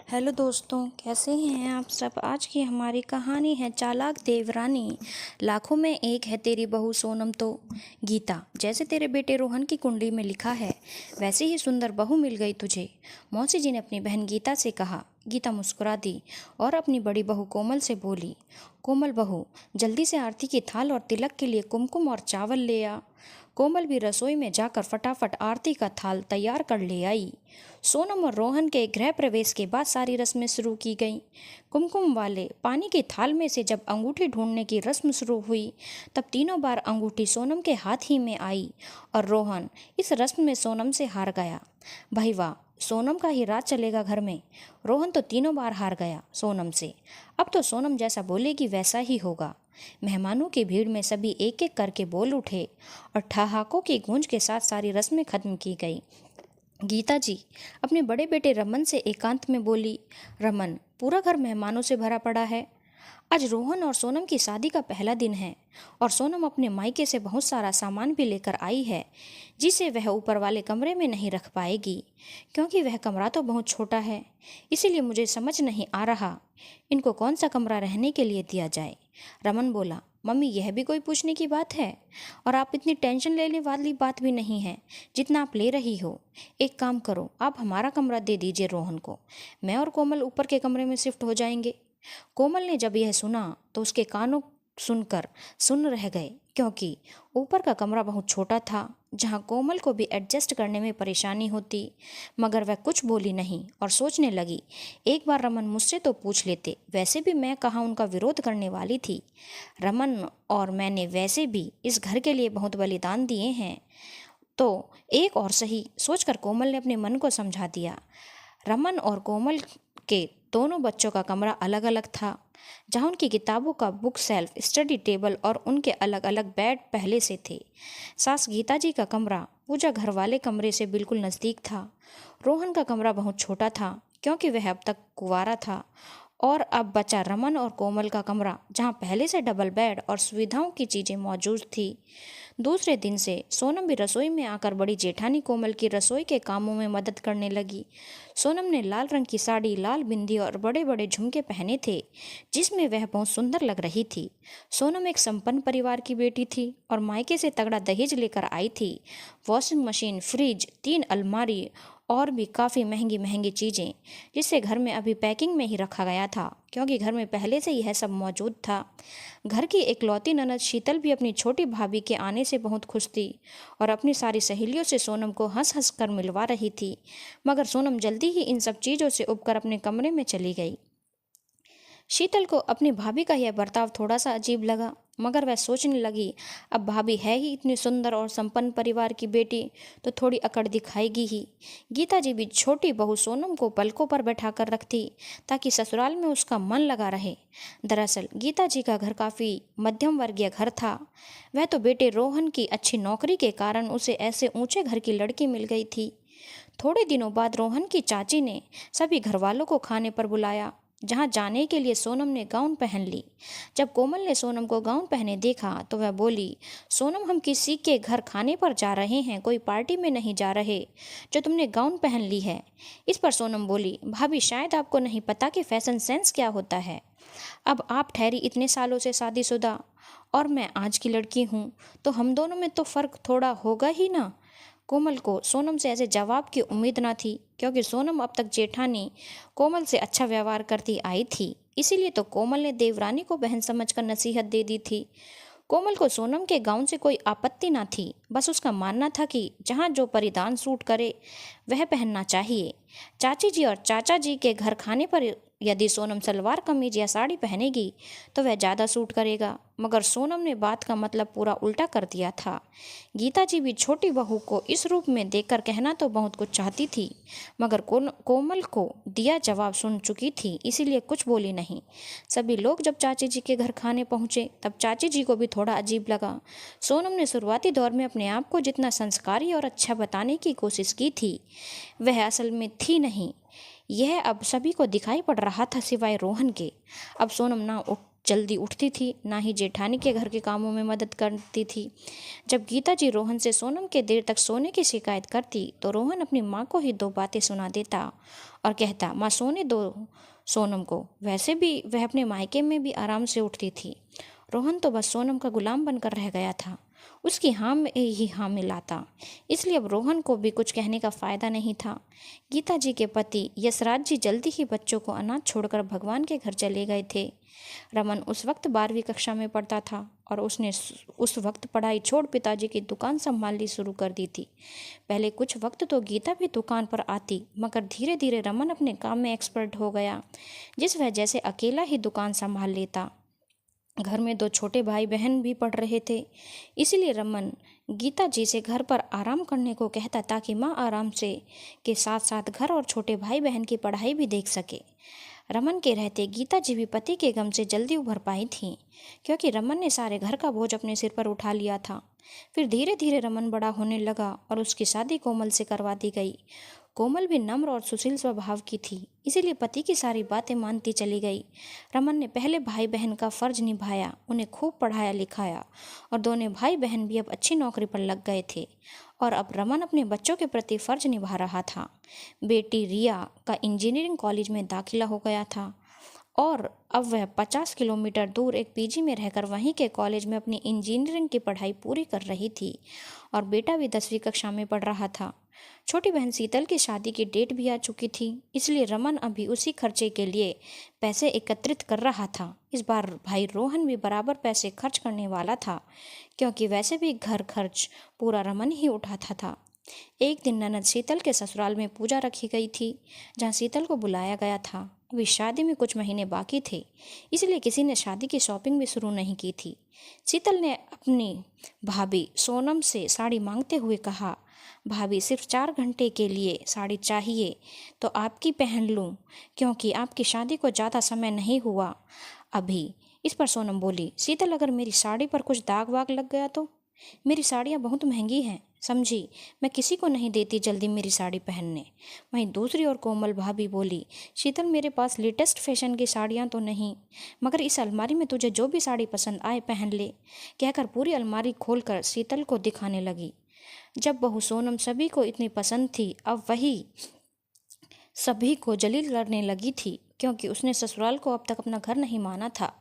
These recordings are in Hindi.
हेलो दोस्तों, कैसे हैं आप सब। आज की हमारी कहानी है चालाक देवरानी। लाखों में एक है तेरी बहू सोनम तो। गीता, जैसे तेरे बेटे रोहन की कुंडली में लिखा है वैसे ही सुंदर बहू मिल गई तुझे, मौसी जी ने अपनी बहन गीता से कहा। गीता मुस्कुरा दी और अपनी बड़ी बहू कोमल से बोली, कोमल बहू, जल्दी से आरती की थाल और तिलक के लिए कुमकुम और चावल ले आ। कोमल भी रसोई में जाकर फटाफट आरती का थाल तैयार कर ले आई। सोनम और रोहन के गृह प्रवेश के बाद सारी रस्में शुरू की गईं। कुमकुम वाले पानी की थाल में से जब अंगूठी ढूंढने की रस्म शुरू हुई तब तीनों बार अंगूठी सोनम के हाथ ही में आई और रोहन इस रस्म में सोनम से हार गया। भाई वाह, सोनम का ही राज चलेगा घर में। रोहन तो तीनों बार हार गया सोनम से। अब तो सोनम जैसा बोलेगी वैसा ही होगा। मेहमानों की भीड़ में सभी एक एक करके बोल उठे और ठहाकों की गूंज के साथ सारी रस्में खत्म की गई। गीता जी अपने बड़े बेटे रमन से एकांत में बोली, रमन, पूरा घर मेहमानों से भरा पड़ा है। आज रोहन और सोनम की शादी का पहला दिन है और सोनम अपने मायके से बहुत सारा सामान भी लेकर आई है जिसे वह ऊपर वाले कमरे में नहीं रख पाएगी, क्योंकि वह कमरा तो बहुत छोटा है। इसीलिए मुझे समझ नहीं आ रहा इनको कौन सा कमरा रहने के लिए दिया जाए। रमन बोला, मम्मी, यह भी कोई पूछने की बात है? और आप इतनी टेंशन लेने वाली बात भी नहीं है जितना आप ले रही हो। एक काम करो, आप हमारा कमरा दे दीजिए रोहन को। मैं और कोमल ऊपर के कमरे में शिफ्ट हो जाएंगे। कोमल ने जब यह सुना तो उसके कानों सुनकर सुन रह गए, क्योंकि ऊपर का कमरा बहुत छोटा था जहां कोमल को भी एडजस्ट करने में परेशानी होती। मगर वह कुछ बोली नहीं और सोचने लगी, एक बार रमन मुझसे तो पूछ लेते, वैसे भी मैं कहाँ उनका विरोध करने वाली थी। रमन और मैंने वैसे भी इस घर के लिए बहुत बलिदान दिए हैं, तो एक और सही सोचकर कोमल ने अपने मन को समझा दिया। रमन और कोमल के दोनों बच्चों का कमरा अलग अलग था, जहाँ उनकी किताबों का बुक सेल्फ, स्टडी टेबल और उनके अलग अलग बेड पहले से थे। सास गीता जी का कमरा पूजा घर वाले कमरे से बिल्कुल नज़दीक था। रोहन का कमरा बहुत छोटा था क्योंकि वह अब तक कुंवारा था। और अब बचा रमन और कोमल का कमरा, जहाँ पहले से डबल बेड और सुविधाओं की चीज़ें मौजूद थी। दूसरे दिन से सोनम भी रसोई में आकर बड़ी जेठानी कोमल की रसोई के कामों में मदद करने लगी। सोनम ने लाल रंग की साड़ी, लाल बिंदी और बड़े बड़े झुमके पहने थे जिसमें वह बहुत सुंदर लग रही थी। सोनम एक संपन्न परिवार की बेटी थी और मायके से तगड़ा दहेज लेकर आई थी। वॉशिंग मशीन, फ्रिज, 3 अलमारी और भी काफ़ी महंगी महंगी चीज़ें, जिसे घर में अभी पैकिंग में ही रखा गया था क्योंकि घर में पहले से यह सब मौजूद था। घर की एकलौती ननद शीतल भी अपनी छोटी भाभी के आने से बहुत खुश थी और अपनी सारी सहेलियों से सोनम को हंस हंस कर मिलवा रही थी। मगर सोनम जल्दी ही इन सब चीज़ों से उबकर अपने कमरे में चली गई। शीतल को अपनी भाभी का यह बर्ताव थोड़ा सा अजीब लगा, मगर वह सोचने लगी, अब भाभी है ही इतनी सुंदर और संपन्न परिवार की बेटी तो थोड़ी अकड़ दिखाएगी ही। गीता जी भी छोटी बहू सोनम को पलकों पर बैठा कर रखती ताकि ससुराल में उसका मन लगा रहे। दरअसल गीता जी का घर काफ़ी मध्यम वर्गीय घर था। वह तो बेटे रोहन की अच्छी नौकरी के कारण उसे ऐसे ऊंचे घर की लड़की मिल गई थी। थोड़े दिनों बाद रोहन की चाची ने सभी घर वालों को खाने पर बुलाया, जहां जाने के लिए सोनम ने गाउन पहन ली। जब कोमल ने सोनम को गाउन पहने देखा तो वह बोली, सोनम, हम किसी के घर खाने पर जा रहे हैं, कोई पार्टी में नहीं जा रहे जो तुमने गाउन पहन ली है। इस पर सोनम बोली, भाभी, शायद आपको नहीं पता कि फैशन सेंस क्या होता है। अब आप ठहरी इतने सालों से शादीशुदा और मैं आज की लड़की हूँ, तो हम दोनों में तो फ़र्क थोड़ा होगा ही ना। कोमल को सोनम से ऐसे जवाब की उम्मीद न थी, क्योंकि सोनम अब तक जेठानी कोमल से अच्छा व्यवहार करती आई थी। इसीलिए तो कोमल ने देवरानी को बहन समझकर नसीहत दे दी थी। कोमल को सोनम के गाउन से कोई आपत्ति ना थी, बस उसका मानना था कि जहाँ जो परिधान सूट करे वह पहनना चाहिए। चाची जी और चाचा जी के घर खाने पर यदि सोनम सलवार कमीज या साड़ी पहनेगी तो वह ज़्यादा सूट करेगा, मगर सोनम ने बात का मतलब पूरा उल्टा कर दिया था। गीता जी भी छोटी बहू को इस रूप में देखकर कहना तो बहुत कुछ चाहती थी, मगर कोमल को दिया जवाब सुन चुकी थी, इसीलिए कुछ बोली नहीं। सभी लोग जब चाची जी के घर खाने पहुँचे तब चाची जी को भी थोड़ा अजीब लगा। सोनम ने शुरुआती दौर में अपने आप को जितना संस्कारी और अच्छा बताने की कोशिश की थी वह असल में थी नहीं। यह अब सभी को दिखाई पड़ रहा था सिवाय रोहन के। अब सोनम ना जल्दी उठती थी, ना ही जेठानी के घर के कामों में मदद करती थी। जब गीता जी रोहन से सोनम के देर तक सोने की शिकायत करती तो रोहन अपनी माँ को ही 2 बातें सुना देता और कहता, माँ सोने दो सोनम को, वैसे भी वह अपने मायके में भी आराम से उठती थी। रोहन तो बस सोनम का गुलाम बनकर रह गया था, उसकी हाँ में ही हाँ मिलाता, इसलिए अब रोहन को भी कुछ कहने का फायदा नहीं था। गीता जी के पति यशराज जी जल्दी ही बच्चों को अनाथ छोड़कर भगवान के घर चले गए थे। रमन उस वक्त 12वीं कक्षा में पढ़ता था और उसने उस वक्त पढ़ाई छोड़ पिताजी की दुकान संभालनी शुरू कर दी थी। पहले कुछ वक्त तो गीता भी दुकान पर आती, मगर धीरे धीरे रमन अपने काम में एक्सपर्ट हो गया, जिस वजह से अकेला ही दुकान संभाल लेता। घर में 2 छोटे भाई बहन भी पढ़ रहे थे, इसलिए रमन गीता जी से घर पर आराम करने को कहता ताकि माँ आराम से के साथ साथ घर और छोटे भाई बहन की पढ़ाई भी देख सके। रमन के रहते गीता जी भी पति के गम से जल्दी उभर पाई थीं, क्योंकि रमन ने सारे घर का बोझ अपने सिर पर उठा लिया था। फिर धीरे धीरे रमन बड़ा होने लगा और उसकी शादी कोमल से करवा दी गई। कोमल भी नम्र और सुशील स्वभाव की थी, इसीलिए पति की सारी बातें मानती चली गई। रमन ने पहले भाई बहन का फर्ज निभाया, उन्हें खूब पढ़ाया लिखाया और दोनों भाई बहन भी अब अच्छी नौकरी पर लग गए थे और अब रमन अपने बच्चों के प्रति फर्ज निभा रहा था। बेटी रिया का इंजीनियरिंग कॉलेज में दाखिला हो गया था और अब वह 50 किलोमीटर दूर एक पीजी में रहकर वहीं के कॉलेज में अपनी इंजीनियरिंग की पढ़ाई पूरी कर रही थी और बेटा भी 10वीं कक्षा में पढ़ रहा था। छोटी बहन शीतल की शादी की डेट भी आ चुकी थी, इसलिए रमन अभी उसी खर्चे के लिए पैसे एकत्रित कर रहा था। इस बार भाई रोहन भी बराबर पैसे खर्च करने वाला था, क्योंकि वैसे भी घर खर्च पूरा रमन ही उठाता था। एक दिन ननद शीतल के ससुराल में पूजा रखी गई थी, जहाँ शीतल को बुलाया गया था। अभी शादी में कुछ महीने बाकी थे, इसलिए किसी ने शादी की शॉपिंग भी शुरू नहीं की थी। शीतल ने अपनी भाभी सोनम से साड़ी मांगते हुए कहा, भाभी सिर्फ 4 घंटे के लिए साड़ी चाहिए तो आपकी पहन लूं, क्योंकि आपकी शादी को ज़्यादा समय नहीं हुआ अभी। इस पर सोनम बोली, शीतल अगर मेरी साड़ी पर कुछ दाग वाग लग गया तो? मेरी साड़ियाँ बहुत महंगी हैं, समझी, मैं किसी को नहीं देती जल्दी मेरी साड़ी पहनने। वहीं दूसरी ओर कोमल भाभी बोली, शीतल मेरे पास लेटेस्ट फैशन की साड़ियाँ तो नहीं, मगर इस अलमारी में तुझे जो भी साड़ी पसंद आए पहन ले, कहकर पूरी अलमारी खोलकर शीतल को दिखाने लगी। जब बहू सोनम सभी को इतनी पसंद थी, अब वही सभी को जलील करने लगी थी, क्योंकि उसने ससुराल को अब तक अपना घर नहीं माना था।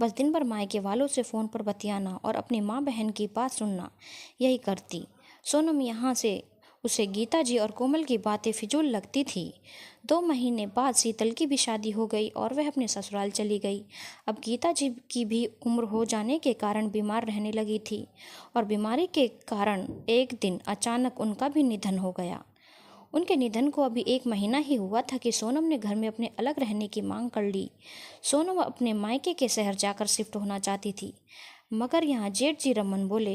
बस दिन भर मायके वालों से फ़ोन पर बतियाना और अपनी माँ बहन की बात सुनना, यही करती। सोनम यहाँ से उसे गीता जी और कोमल की बातें फिजूल लगती थी। 2 महीने बाद शीतल की भी शादी हो गई और वह अपने ससुराल चली गई। अब गीता जी की भी उम्र हो जाने के कारण बीमार रहने लगी थी और बीमारी के कारण एक दिन अचानक उनका भी निधन हो गया। उनके निधन को अभी 1 महीना ही हुआ था कि सोनम ने घर में अपने अलग रहने की मांग कर ली। सोनम अपने मायके के शहर जाकर शिफ्ट होना चाहती थी, मगर यहाँ जेठ जी रमन बोले,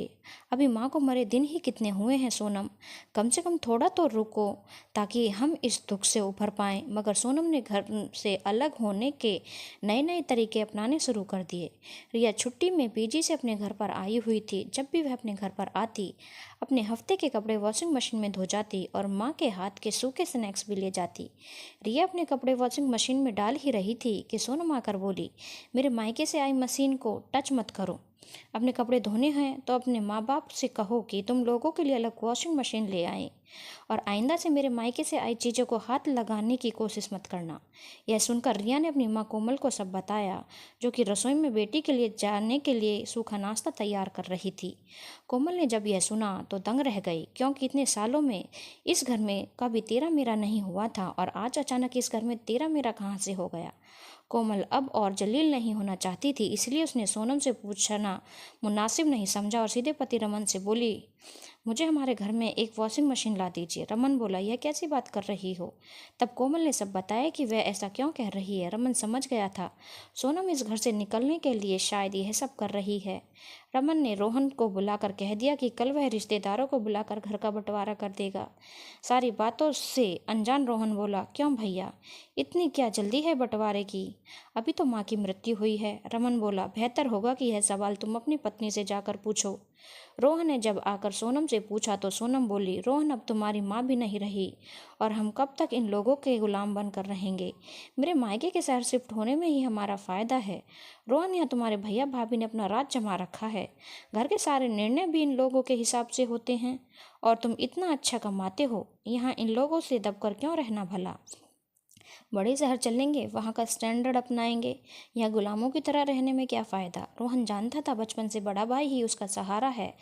अभी माँ को मरे दिन ही कितने हुए हैं सोनम, कम से कम थोड़ा तो रुको ताकि हम इस दुख से उभर पाएं। मगर सोनम ने घर से अलग होने के नए नए तरीके अपनाने शुरू कर दिए। रिया छुट्टी में पीजी से अपने घर पर आई हुई थी। जब भी वह अपने घर पर आती, अपने हफ्ते के कपड़े वॉशिंग मशीन में धो जाती और माँ के हाथ के सूखे स्नैक्स भी ले जाती। रिया अपने कपड़े वॉशिंग मशीन में डाल ही रही थी कि सोनम आकर बोली, मेरे मायके से आई मशीन को टच मत करो, अपने कपड़े धोने हैं तो अपने माँ बाप से कहो कि तुम लोगों के लिए अलग वॉशिंग मशीन ले आएं और आइंदा से मेरे मायके से आई चीज़ों को हाथ लगाने की कोशिश मत करना। यह सुनकर रिया ने अपनी माँ कोमल को सब बताया, जो कि रसोई में बेटी के लिए जाने के लिए सूखा नाश्ता तैयार कर रही थी। कोमल ने जब यह सुना तो दंग रह गई, क्योंकि इतने सालों में इस घर में कभी तेरा मेरा नहीं हुआ था और आज अचानक इस घर में तेरा मेरा कहाँ से हो गया। कोमल अब और जलील नहीं होना चाहती थी, इसलिए उसने सोनम से पूछना मुनासिब नहीं समझा और सीधे पति रमन से बोली, मुझे हमारे घर में एक वॉशिंग मशीन ला दीजिए। रमन बोला, यह कैसी बात कर रही हो? तब कोमल ने सब बताया कि वह ऐसा क्यों कह रही है। रमन समझ गया था सोनम इस घर से निकलने के लिए शायद यह सब कर रही है। रमन ने रोहन को बुलाकर कह दिया कि कल वह रिश्तेदारों को बुलाकर घर का बंटवारा कर देगा। सारी बातों से अनजान रोहन बोला, क्यों भैया, इतनी क्या जल्दी है बंटवारे की? अभी तो माँ की मृत्यु हुई है। रमन बोला, बेहतर होगा कि यह सवाल तुम अपनी पत्नी से जाकर पूछो। रोहन ने जब आकर सोनम से पूछा तो सोनम बोली, रोहन अब तुम्हारी माँ भी नहीं रही और हम कब तक इन लोगों के गुलाम बनकर रहेंगे। मेरे मायके के शहर शिफ्ट होने में ही हमारा फ़ायदा है। रोहन, यहाँ तुम्हारे भैया भाभी ने अपना राज जमा रखा है। घर के सारे निर्णय भी इन लोगों के हिसाब से होते हैं और तुम इतना अच्छा कमाते हो, यहाँ इन लोगों से दबकर क्यों रहना भला। बड़े शहर चलेंगे, वहाँ का स्टैंडर्ड अपनाएंगे, या गुलामों की तरह रहने में क्या फ़ायदा। रोहन जानता था बचपन से बड़ा भाई ही उसका सहारा है।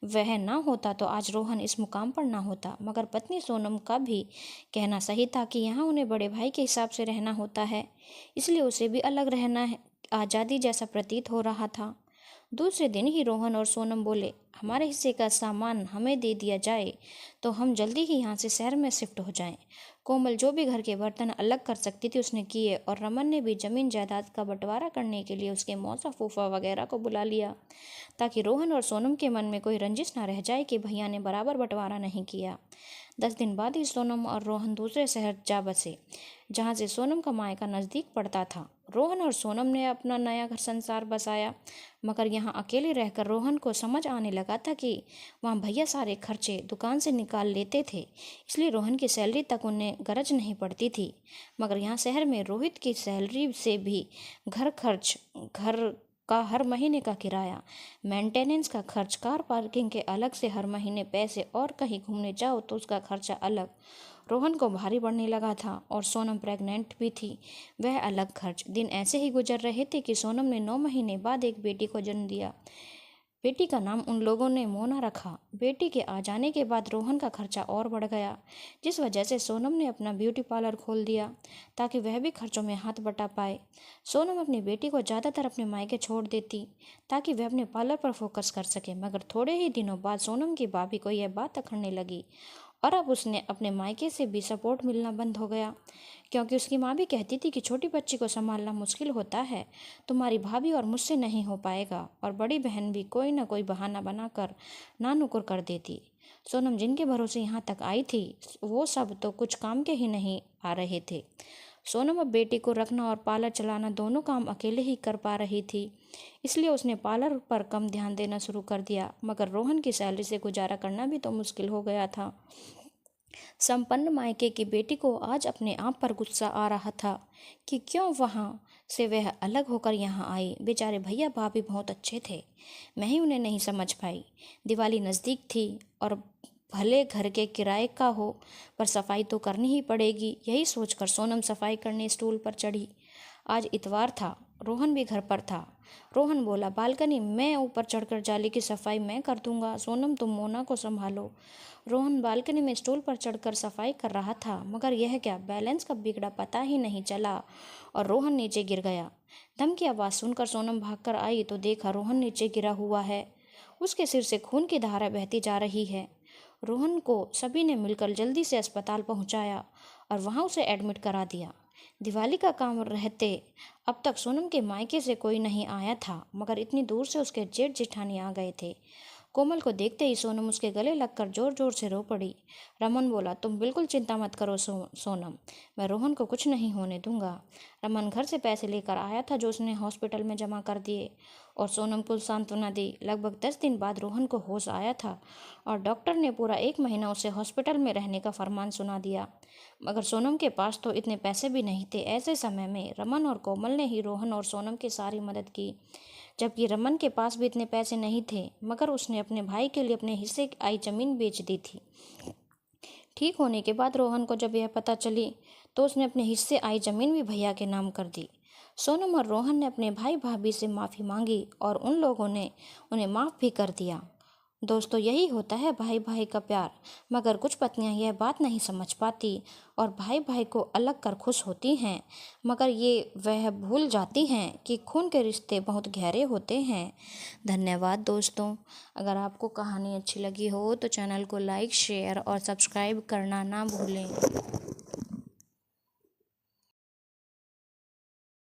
वह ना होता तो आज रोहन इस मुकाम पर ना होता। मगर पत्नी सोनम का भी कहना सही था कि यहाँ उन्हें बड़े भाई के हिसाब से रहना होता है, इसलिए उसे भी अलग रहना है आज़ादी जैसा प्रतीत हो रहा था। दूसरे दिन ही रोहन और सोनम बोले, हमारे हिस्से का सामान हमें दे दिया जाए तो हम जल्दी ही यहाँ से शहर में शिफ्ट हो जाएं। कोमल जो भी घर के बर्तन अलग कर सकती थी उसने किए और रमन ने भी जमीन जायदाद का बंटवारा करने के लिए उसके मौसा फूफा वगैरह को बुला लिया, ताकि रोहन और सोनम के मन में कोई रंजिश ना रह जाए कि भैया ने बराबर बंटवारा नहीं किया। 10 दिन बाद ही सोनम और रोहन दूसरे शहर जा बसे, जहाँ से सोनम का मायका नज़दीक पड़ता था। रोहन और सोनम ने अपना नया घर संसार बसाया, मगर यहाँ अकेले रहकर रोहन को समझ आने लगा था कि वहाँ भैया सारे खर्चे दुकान से निकाल लेते थे, इसलिए रोहन की सैलरी तक उन्हें गरज नहीं पड़ती थी। मगर यहाँ शहर में रोहित की सैलरी से भी घर खर्च, घर का हर महीने का किराया, मेंटेनेंस का खर्च, कार पार्किंग के अलग से हर महीने पैसे, और कहीं घूमने जाओ तो उसका खर्चा अलग। रोहन को भारी पड़ने लगा था और सोनम प्रेग्नेंट भी थी, वह अलग खर्च। दिन ऐसे ही गुजर रहे थे कि सोनम ने 9 महीने बाद एक बेटी को जन्म दिया। बेटी का नाम उन लोगों ने मोना रखा। बेटी के आ जाने के बाद रोहन का खर्चा और बढ़ गया, जिस वजह से सोनम ने अपना ब्यूटी पार्लर खोल दिया ताकि वह भी खर्चों में हाथ बटा पाए। सोनम अपनी बेटी को ज़्यादातर अपने मायके छोड़ देती ताकि वह अपने पार्लर पर फोकस कर सके, मगर थोड़े ही दिनों बाद सोनम की भाभी को यह बात अखड़ने लगी और अब उसने अपने मायके से भी सपोर्ट मिलना बंद हो गया, क्योंकि उसकी माँ भी कहती थी कि छोटी बच्ची को संभालना मुश्किल होता है, तुम्हारी भाभी और मुझसे नहीं हो पाएगा। और बड़ी बहन भी कोई ना कोई बहाना बनाकर नानुकुर कर देती। सोनम जिनके भरोसे यहाँ तक आई थी, वो सब तो कुछ काम के ही नहीं आ रहे थे। सोनम अब बेटी को रखना और पार्लर चलाना दोनों काम अकेले ही कर पा रही थी, इसलिए उसने पार्लर पर कम ध्यान देना शुरू कर दिया। मगर रोहन की सैलरी से गुजारा करना भी तो मुश्किल हो गया था। संपन्न मायके की बेटी को आज अपने आप पर गुस्सा आ रहा था कि क्यों वहाँ से वह अलग होकर यहाँ आई। बेचारे भैया भाभी बहुत अच्छे थे, मैं ही उन्हें नहीं समझ पाई। दिवाली नज़दीक थी और भले घर के किराए का हो, पर सफाई तो करनी ही पड़ेगी। यही सोचकर सोनम सफाई करने स्टूल पर चढ़ी। आज इतवार था, रोहन भी घर पर था। रोहन बोला, बालकनी मैं ऊपर चढ़कर जाली की सफाई मैं कर दूंगा, सोनम तुम मोना को संभालो। रोहन बालकनी में स्टूल पर चढ़कर सफाई कर रहा था, मगर यह क्या, बैलेंस कब बिगड़ा पता ही नहीं चला और रोहन नीचे गिर गया। धम की आवाज़ सुनकर सोनम भागकर आई तो देखा रोहन नीचे गिरा हुआ है। उसके सिर से खून की धारा बहती जा रही है। रोहन को सभी ने मिलकर जल्दी से अस्पताल पहुंचाया और वहां उसे एडमिट करा दिया। दिवाली का काम रहते अब तक सोनम के मायके से कोई नहीं आया था, मगर इतनी दूर से उसके जेठ जेठानी आ गए थे। कोमल को देखते ही सोनम उसके गले लगकर जोर जोर से रो पड़ी। रमन बोला, तुम बिल्कुल चिंता मत करो सोनम, मैं रोहन को कुछ नहीं होने दूंगा। रमन घर से पैसे लेकर आया था जो उसने हॉस्पिटल में जमा कर दिए और सोनम को सांत्वना दी। लगभग 10 दिन बाद रोहन को होश आया था और डॉक्टर ने पूरा 1 महीना उसे हॉस्पिटल में रहने का फरमान सुना दिया, मगर सोनम के पास तो इतने पैसे भी नहीं थे। ऐसे समय में रमन और कोमल ने ही रोहन और सोनम की सारी मदद की, जबकि रमन के पास भी इतने पैसे नहीं थे, मगर उसने अपने भाई के लिए अपने हिस्से की आई जमीन बेच दी थी। ठीक होने के बाद रोहन को जब यह पता चली तो उसने अपने हिस्से आई जमीन भी भैया के नाम कर दी। सोनम और रोहन ने अपने भाई भाभी से माफ़ी मांगी और उन लोगों ने उन्हें माफ़ भी कर दिया। दोस्तों, यही होता है भाई भाई का प्यार, मगर कुछ पत्नियां यह बात नहीं समझ पाती और भाई भाई को अलग कर खुश होती हैं, मगर ये वह भूल जाती हैं कि खून के रिश्ते बहुत गहरे होते हैं। धन्यवाद दोस्तों। अगर आपको कहानी अच्छी लगी हो तो चैनल को लाइक, शेयर और सब्सक्राइब करना ना भूलें।